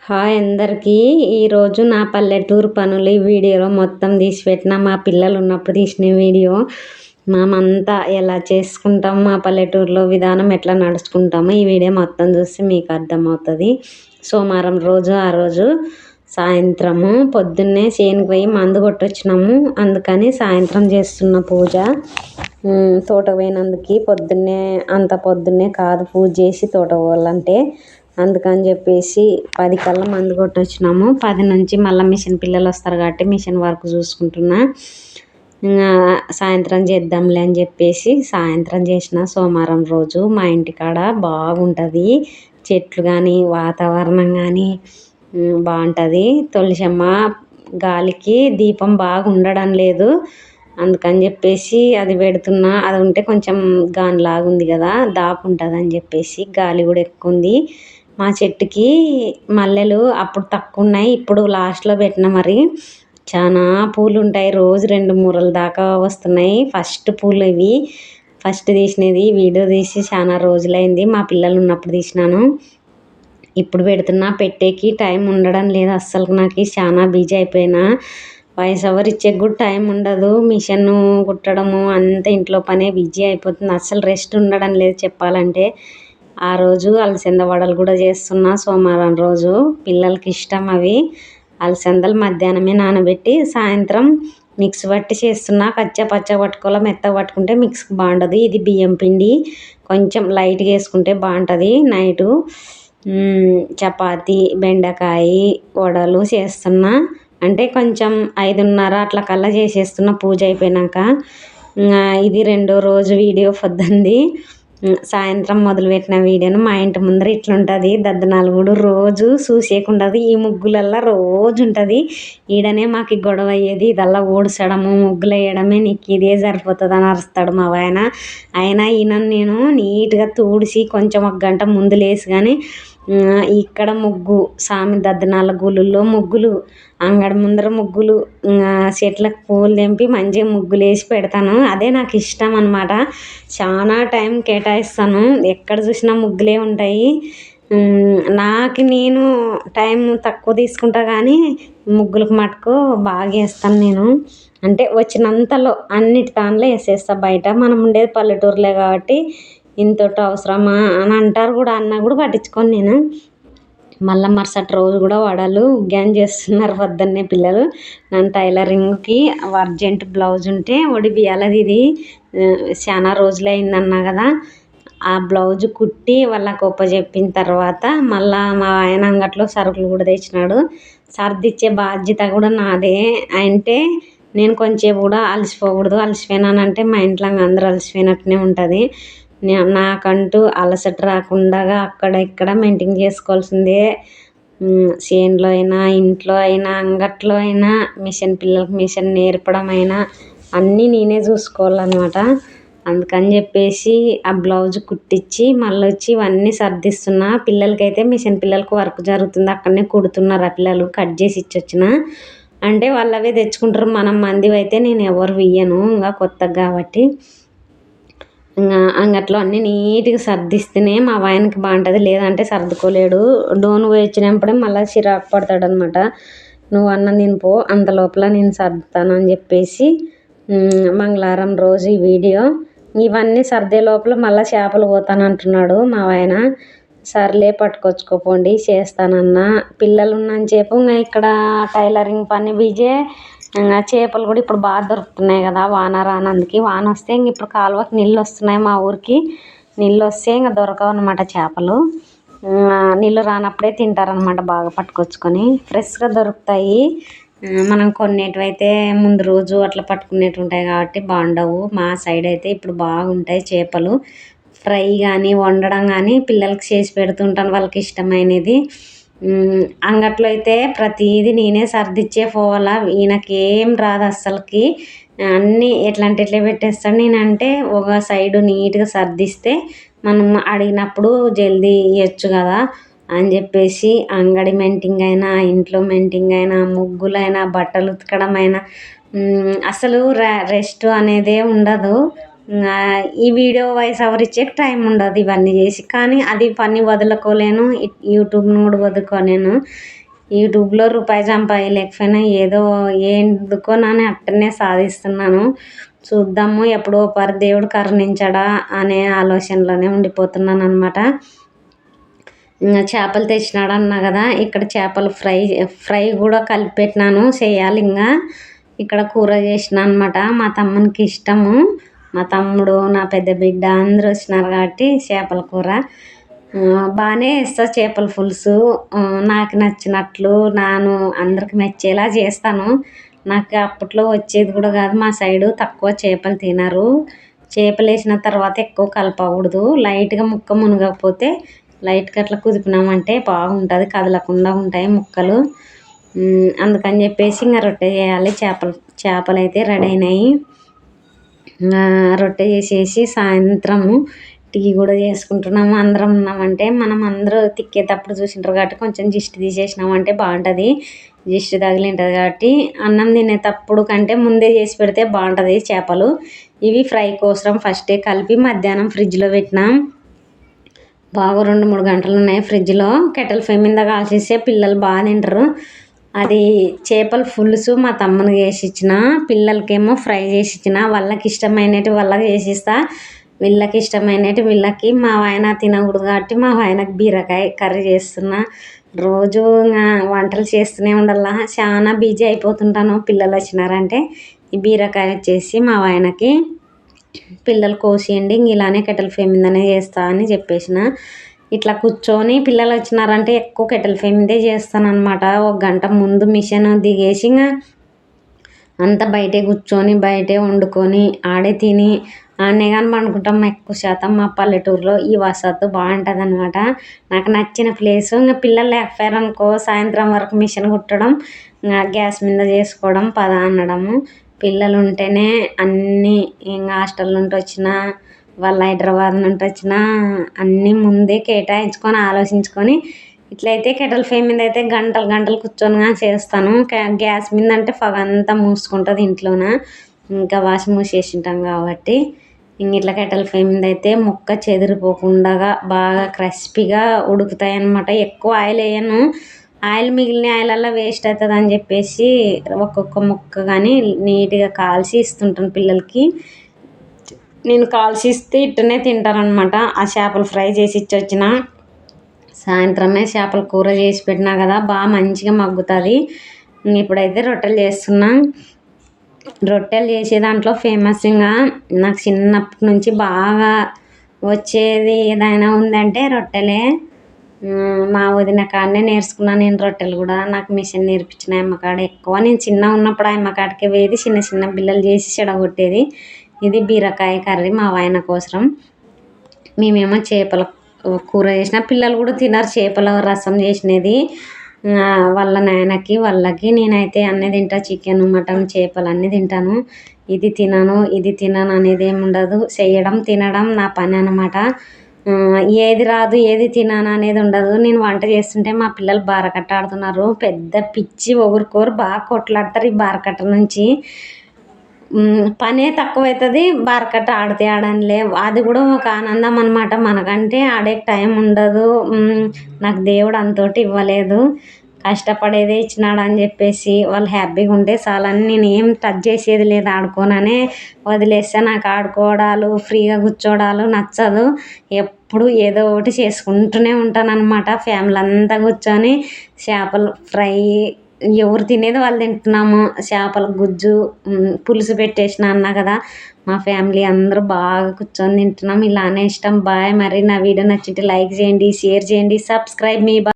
Hi అందరికీ. ఈరోజు నా పల్లెటూరు పనులు ఈ వీడియోలో మొత్తం తీసి పెట్టిన. మా పిల్లలు ఉన్నప్పుడు తీసిన వీడియో. మేమంతా ఎలా చేసుకుంటాం, మా పల్లెటూరులో విధానం ఎట్లా నడుచుకుంటామో ఈ వీడియో మొత్తం చూస్తే మీకు అర్థమవుతుంది. సోమవారం రోజు ఆ రోజు సాయంత్రము పొద్దున్నే చేనుకు పోయి మందు కొట్టొచ్చినాము. అందుకని సాయంత్రం చేస్తున్న పూజ. తోట పోయినందుకు అంత పొద్దున్నే కాదు పూజ చేసి తోట పోవాలంటే, అందుకని చెప్పేసి 10 కల్లా మందు కొట్టొచ్చినాము. 10 నుంచి మళ్ళీ మిషన్ పిల్లలు వస్తారు కాబట్టి మిషన్ వర్క్ చూసుకుంటున్నా. సాయంత్రం చేద్దాంలే అని చెప్పేసి సాయంత్రం చేసిన. సోమవారం రోజు మా ఇంటికాడ బాగుంటుంది, చెట్లు కానీ వాతావరణం కానీ బాగుంటుంది. తులసమ్మ గాలికి దీపం బాగా ఉండడం లేదు, అందుకని చెప్పేసి అది పెడుతున్నా. అది ఉంటే కొంచెం గానిలాగుంది కదా, దాపు ఉంటుంది అని చెప్పేసి. గాలి కూడా ఎక్కువ ఉంది. మా చెట్టుకి మల్లెలు అప్పుడు తక్కువ ఉన్నాయి, ఇప్పుడు లాస్ట్లో పెట్టిన. మరి చాలా పూలు ఉంటాయి, రోజు 2 మూరల దాకా వస్తున్నాయి. ఫస్ట్ పూలు ఇవి, ఫస్ట్ తీసినది. వీడియో తీసి చాలా రోజులైంది, మా పిల్లలు ఉన్నప్పుడు తీసినాను. ఇప్పుడు పెడుతున్నా. పెట్టేకి టైం ఉండడం లేదు అస్సలు. నాకు చాలా బిజీ అయిపోయినా. వాయిస్ ఓవర్ ఇచ్చే కూడా టైం ఉండదు. మిషన్ కుట్టడము అంతా ఇంట్లో పనే బిజీ అయిపోతుంది. అస్సలు రెస్ట్ ఉండడం లేదు చెప్పాలంటే. ఆ రోజు అలసంద వడలు కూడా చేస్తున్నా సోమవారం రోజు. పిల్లలకి ఇష్టం అవి. అలసందలు మధ్యాహ్నమే నానబెట్టి సాయంత్రం మిక్స్ పట్టి చేస్తున్నా. పచ్చ పట్టుకోవాలి, మెత్తగా పట్టుకుంటే మిక్స్కి బాగుంటుంది. ఇది బియ్యం పిండి కొంచెం లైట్గా వేసుకుంటే బాగుంటుంది. నైటు చపాతి బెండకాయ వడలు చేస్తున్నా. అంటే కొంచెం 5:30 అట్లా కల్లా చేసేస్తున్న పూజ అయిపోయినాక. ఇది 2వ రోజు వీడియో పొద్దుంది. సాయంత్రం మొదలుపెట్టిన వీడియోను. మా ఇంటి ముందర ఇట్లుంటుంది దద్దనాలు కూడా రోజు చూసేకుండదు. ఈ ముగ్గులల్లా రోజు ఉంటుంది. ఈడనే మాకు గొడవ అయ్యేది. ఇదల్లా ఓడిసడము ముగ్గులు వేయడమే నీకు ఇదే సరిపోతుంది అని అరుస్తాడు మా ఆయన. అయినా ఈయన నేను నీట్గా తుడిచి కొంచెం 1 గంట ముందు లేసి కానీ ఇక్కడ ముగ్గు సామి దద్దనాల గుళ్ళల్లో ముగ్గులు, అంగడి ముందర ముగ్గులు, చెట్లకు పూలు తెంపి మంచిగా ముగ్గులు వేసి పెడతాను. అదే నాకు ఇష్టం అన్నమాట. చాలా టైం కేటాయిస్తాను. ఎక్కడ చూసినా ముగ్గులే ఉంటాయి. నేను టైం తక్కువ తీసుకుంటా కానీ ముగ్గులకు మటుకు బాగా వేస్తాను నేను. అంటే వచ్చినంతలో అన్నిటి దానిలో వేసేస్తా. బయట మనం ఉండేది పల్లెటూరులే కాబట్టి ఇంతటి అవసరమా అని అంటారు కూడా, అన్న కూడా పట్టించుకొని నేను. మళ్ళీ మరుసటి రోజు కూడా వడలు ఉగ్గాని చేస్తున్నారు పొద్దున్నే పిల్లలు. నన్ను టైలరింగ్కి అర్జెంట్ బ్లౌజ్ ఉంటే బియ్యాలది. ఇది చాలా రోజులైందన్నా కదా, ఆ బ్లౌజ్ కుట్టి వాళ్ళకి చెప్పిన తర్వాత మళ్ళీ మా ఆయన అంగట్లో సరుకులు కూడా తెచ్చినాడు. సర్దిచ్చే బాధ్యత కూడా నాదే. అంటే నేను కొంచెం కూడా అలసిపోకూడదు. అలసిపోయినానంటే మా ఇంట్లో అందరూ అలసిపోయినట్టునే ఉంటుంది. నాకంటూ అలసట రాకుండా అక్కడ ఇక్కడ మెయింటైన్ చేసుకోవాల్సిందే. చేనులో అయినా ఇంట్లో అయినా అంగట్లో అయినా పిల్లలకి మిషన్ నేర్పడం అయినా అన్నీ నేనే చూసుకోవాలన్నమాట. అందుకని చెప్పేసి ఆ బ్లౌజ్ కుట్టించి మళ్ళీ వచ్చి ఇవన్నీ సర్దిస్తున్నా. పిల్లలకైతే పిల్లలకు వర్క్ జరుగుతుంది, అక్కడనే కుడుతున్నారు ఆ పిల్లలు. కట్ చేసి ఇచ్చొచ్చిన అంటే వాళ్ళవే తెచ్చుకుంటారు. మనం మందివి అయితే నేను ఎవరు ఇయ్యను, ఇంకా కొత్తగా కాబట్టి. అంగట్లో అన్నీ నీట్గా సర్దిస్తేనే మా ఆయనకి బాగుంటుంది, లేదంటే సర్దుకోలేడు. డోన్ పోయి వచ్చినప్పుడే మళ్ళీ చిరాకు పడతాడు అనమాట. నువ్వు అన్నం తినిపో, అంత లోపల నేను సర్దుతాను అని చెప్పేసి. మంగళవారం రోజు ఈ వీడియో. ఇవన్నీ సర్దే లోపల మళ్ళీ చేపలు పోతాను అంటున్నాడు మా ఆయన. సర్లే పట్టుకొచ్చుకోపోండి చేస్తానన్నా. పిల్లలు ఉన్నని చెప్పు ఇంకా ఇక్కడ టైలరింగ్ పని బిజే. చేపలు కూడా ఇప్పుడు బాగా దొరుకుతున్నాయి కదా, వాన రానందుకు. వాన వస్తే ఇంక ఇప్పుడు కాలువకి నీళ్ళు వస్తున్నాయి మా ఊరికి. నీళ్ళు వస్తే ఇంకా దొరకవు అనమాట చేపలు. నీళ్ళు రానప్పుడే తింటారనమాట బాగా పట్టుకొచ్చుకొని. ఫ్రెష్గా దొరుకుతాయి. మనం కొన్నేటివైతే ముందు రోజు అట్లా పట్టుకునేవి ఉంటాయి కాబట్టి బాగుండవు. మా సైడ్ అయితే ఇప్పుడు బాగుంటాయి చేపలు. ఫ్రై కానీ వండడం కానీ పిల్లలకి చేసి పెడుతుంటాను, వాళ్ళకి ఇష్టమైనది. అంగట్లో అయితే ప్రతిదీ నేనే సర్దిచ్చే పోవాలా. ఈయనకేం రాదు అస్సలకి. అన్నీ ఎట్లా అంటే ఎట్లా పెట్టేస్తాడు. నేనంటే ఒక సైడు నీట్గా సర్దిస్తే మనం అడిగినప్పుడు జల్దీ ఇవ్వచ్చు కదా అని చెప్పేసి. అంగడి మెయింటింగ్ అయినా ఇంట్లో మెయింటింగ్ అయినా ముగ్గులైనా బట్టలు ఉతకడం అయినా అసలు రెస్ట్ అనేదే ఉండదు. ఈ వీడియో వాయిస్ ఓవర్ ఇచ్చే టైం ఉండదు ఇవన్నీ చేసి, కానీ అది పని వదులుకోలేను, యూట్యూబ్ను కూడా వదులుకోలేను. యూట్యూబ్లో రూపాయి సంపాదలేకపోయినా ఏదో ఎందుకో నన్ను అట్టనే సాధిస్తున్నాను. చూద్దాము ఎప్పుడో దేవుడు కరుణించడా అనే ఆలోచనలోనే ఉండిపోతున్నాను అనమాట. ఇంకా చేపలు తెచ్చినాడు అన్నా కదా, ఇక్కడ చేపలు ఫ్రై కూడా కలిపి పెట్టినాను, చేయాలి. ఇంకా ఇక్కడ కూర చేసిన అనమాట. మా తమ్మునికి ఇష్టము, మా తమ్ముడు, నా పెద్ద బిడ్డ అందరూ వచ్చినారు కాబట్టి చేపల కూర బాగానే వేస్తా. చేపల పులుసు నాకు నచ్చినట్లు అందరికి మెచ్చేలా చేస్తాను. నాకు అప్పట్లో వచ్చేది కూడా కాదు, మా సైడు తక్కువ చేపలు తినరు. చేపలు వేసిన తర్వాత ఎక్కువ కలపకూడదు, లైట్గా ముక్క మునగకపోతే లైట్గా అట్లా కుదిపినామంటే బాగుంటుంది, కదలకుండా ఉంటాయి ముక్కలు. అందుకని చెప్పేసి ఇంకా రొట్టె చేయాలి. చేపలు అయితే రెడీ అయినాయి. రొట్టె చేసేసి సాయంత్రము టీ కూడా చేసుకుంటున్నాము. అందరం ఉన్నామంటే మనం అందరూ తిక్కేటప్పుడు చూసింటారు కాబట్టి కొంచెం దిష్టి తీసేసినామంటే బాగుంటుంది, దిష్టి తగిలింటుంది కాబట్టి. అన్నం తినేటప్పుడు కంటే ముందే చేసి పెడితే బాగుంటుంది చేపలు. ఇవి ఫ్రై కోసం ఫస్టే కలిపి మధ్యాహ్నం ఫ్రిడ్జ్లో పెట్టినాం. బాగా 2-3 గంటలు ఉన్నాయి ఫ్రిడ్జ్లో. కెటల్ ఫ్రై మీద కాల్చేస్తే పిల్లలు బాగా తింటారు. అది చేపల పులుసు మా తమ్మునికి చేసి ఇచ్చిన, పిల్లలకేమో ఫ్రై చేసి ఇచ్చిన. వాళ్ళకి ఇష్టమైనవి వాళ్ళకి చేసి ఇస్తా, వీళ్ళకి ఇష్టమైనవి వీళ్ళకి. మా ఆయన తినకూడదు కాబట్టి మా ఆయనకు బీరకాయ కర్రీ చేస్తున్నా. రోజు వంటలు చేస్తూనే ఉండాలా, చాలా బిజీ అయిపోతుంటాను. పిల్లలు వచ్చినారంటే ఈ బీరకాయ వచ్చేసి మా ఆయనకి పిల్లలు కోసేయండి, ఇలానే కెటల్ ఫ్రై మీదనే చేస్తా అని చెప్పేసిన. ఇట్లా కూర్చొని పిల్లలు వచ్చినారంటే ఎక్కువ కెటల్ ఫ్రై మీదే చేస్తాను అనమాట. 1 గంట ముందు మిషన్ దిగేసి ఇంకా అంతా బయటే కూర్చొని బయటే వండుకొని ఆడే తిని ఆడనే కానీ పండుకుంటాం. ఎక్కువ శాతం మా పల్లెటూరులో ఈ వసతి బాగుంటుంది అనమాట. నాకు నచ్చిన ప్లేసు. ఇంకా పిల్లలు లేకపోయారనుకో సాయంత్రం వరకు మిషన్ కుట్టడం, గ్యాస్ మీద చేసుకోవడం, పద అనడము. పిల్లలు ఉంటేనే అన్నీ, ఇంకా హాస్టల్ నుండి వచ్చినా వాళ్ళు హైదరాబాద్ నుండి వచ్చినా అన్నీ ముందే కేటాయించుకొని ఆలోచించుకొని ఇట్లయితే కెటల్ ఫ్రై మీద అయితే గంటలు గంటలు కూర్చొని చేస్తాను. గ్యాస్ మీద అంటే పగంతా మూసుకుంటుంది ఇంట్లోన, ఇంకా వాషింగ్ మూసేసి ఉంటాం కాబట్టి. ఇంక ఇట్లా కెటల్ ఫ్రై మీద అయితే ముక్క చెదిరిపోకుండా బాగా క్రిస్పీగా ఉడుకుతాయి అన్నమాట. ఎక్కువ ఆయిల్ వేయను, ఆయిల్ మిగిలిన ఆయిలల్లో వేస్ట్ అవుతుంది అని చెప్పేసి ఒక్కొక్క ముక్క కానీ నీట్గా కాల్చి ఇస్తుంటాను పిల్లలకి. నేను కాల్చి ఇస్తే ఇట్టనే తింటారనమాట. ఆ చేపలు ఫ్రై చేసి ఇచ్చొచ్చిన సాయంత్రమే చేపల కూర చేసి పెట్టినా కదా, బాగా మంచిగా మగ్గుతుంది. ఇప్పుడైతే రొట్టెలు చేస్తున్నా. రొట్టెలు చేసే దాంట్లో ఫేమస్ ఇంకా నాకు చిన్నప్పటి నుంచి బాగా వచ్చేది ఏదైనా ఉందంటే రొట్టెలే. మా వదిన కాడనే నేర్చుకున్నాను నేను రొట్టెలు కూడా. నాకు మిషన్ నేర్పించిన అమ్మకాడ ఎక్కువ. నేను చిన్న ఉన్నప్పుడు అమ్మకాడికి పోయేది, చిన్న చిన్న బిల్లలు చేసి చెడగొట్టేది. ఇది బీరకాయ కర్రీ మా ఆయన కోసం. మేమేమో చేపల కూర చేసిన, పిల్లలు కూడా తినరు చేపల రసం చేసినది. వాళ్ళ నాయనకి వాళ్ళకి. నేనైతే అన్నీ తింటా, చికెన్, మటన్, చేపలు అన్నీ తింటాను. ఇది తినను అనేది ఏమి ఉండదు. చేయడం తినడం నా పని అన్నమాట. ఏది రాదు ఏది తినను అనేది ఉండదు. నేను వంట చేస్తుంటే మా పిల్లలు బారకట్ట ఆడుతున్నారు, పెద్ద పిచ్చి ఒకరికొరు బాగా కొట్లాడతారు ఈ బారకట్ట నుంచి. పనే తక్కువవుతుంది, బారకట్ట ఆడితే ఆడనిలే, అది కూడా ఒక ఆనందం అన్నమాట. మనకంటే ఆడే టైం ఉండదు. నాకు దేవుడు అంతోటి ఇవ్వలేదు, కష్టపడేదే ఇచ్చినాడు అని చెప్పేసి వాళ్ళు హ్యాపీగా ఉంటే చాలని నేను ఏం టచ్ చేసేది లేదు, ఆడుకోననే వదిలేస్తే. నాకు ఆడుకోవడాలు ఫ్రీగా కూర్చోవడాలు నచ్చదు. ఎప్పుడు ఏదో ఒకటి చేసుకుంటూనే ఉంటాను అనమాట. ఫ్యామిలీ అంతా కూర్చొని చేపలు ఫ్రై, ఎవరు తినేది వాళ్ళు తింటున్నాము. చేపల గుజ్జు పులుసు పెట్టేసిన అన్నా కదా, మా ఫ్యామిలీ అందరూ బాగా కూర్చొని తింటున్నాం. ఇలానే ఇష్టం. బాయ్. మరి నా వీడియో నచ్చితే లైక్ చేయండి, షేర్ చేయండి, సబ్స్క్రైబ్ మీ.